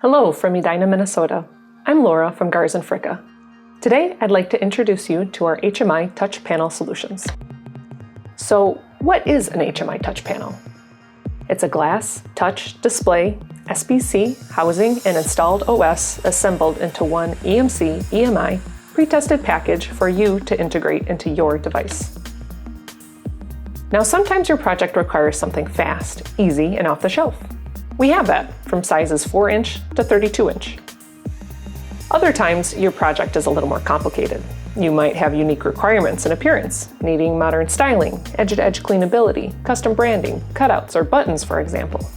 Hello from Edina, Minnesota. I'm Laura from Garz Fricke. Today, I'd like to introduce you to our HMI touch panel solutions. So, what is an HMI touch panel? It's a glass, touch, display, SBC, housing, and installed OS assembled into one EMC, EMI, pretested package for you to integrate into your device. Now, sometimes your project requires something fast, easy, and off the shelf. We have that, from sizes 4-inch to 32-inch. Other times, your project is a little more complicated. You might have unique requirements in appearance, needing modern styling, edge-to-edge cleanability, custom branding, cutouts, or buttons, for example.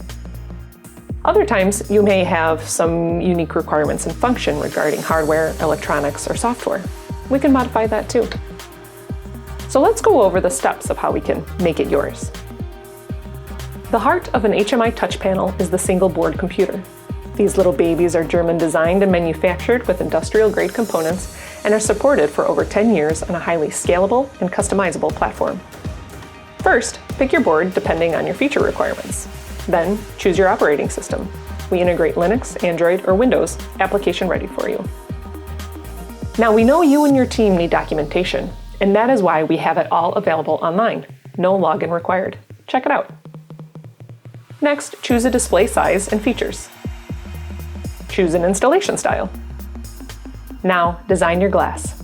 Other times, you may have some unique requirements in function regarding hardware, electronics, or software. We can modify that too. So let's go over the steps of how we can make it yours. The heart of an HMI touch panel is the single board computer. These little babies are German designed and manufactured with industrial grade components and are supported for over 10 years on a highly scalable and customizable platform. First, pick your board depending on your feature requirements. Then, choose your operating system. We integrate Linux, Android, or Windows, application ready for you. Now we know you and your team need documentation, and that is why we have it all available online. No login required. Check it out. Next, choose a display size and features. Choose an installation style. Now, design your glass.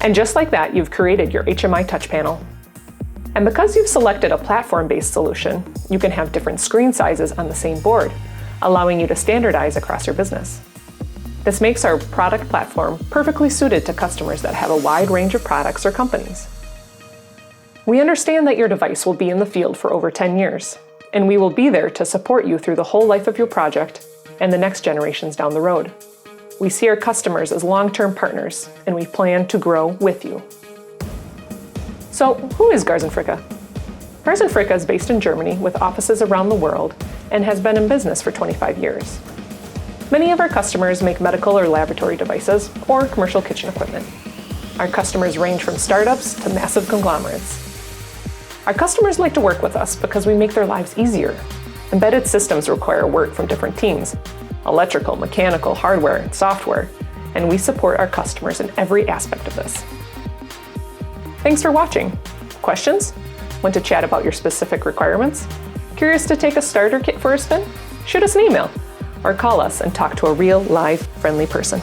And just like that, you've created your HMI touch panel. And because you've selected a platform-based solution, you can have different screen sizes on the same board, allowing you to standardize across your business. This makes our product platform perfectly suited to customers that have a wide range of products or companies. We understand that your device will be in the field for over 10 years, and we will be there to support you through the whole life of your project and the next generations down the road. We see our customers as long-term partners, and we plan to grow with you. So, who is Garz Fricke? Garz Fricke is based in Germany with offices around the world and has been in business for 25 years. Many of our customers make medical or laboratory devices or commercial kitchen equipment. Our customers range from startups to massive conglomerates. Our customers like to work with us because we make their lives easier. Embedded systems require work from different teams: electrical, mechanical, hardware, and software, and we support our customers in every aspect of this. Thanks for watching. Questions? Want to chat about your specific requirements? Curious to take a starter kit for a spin? Shoot us an email or call us and talk to a real, live, friendly person.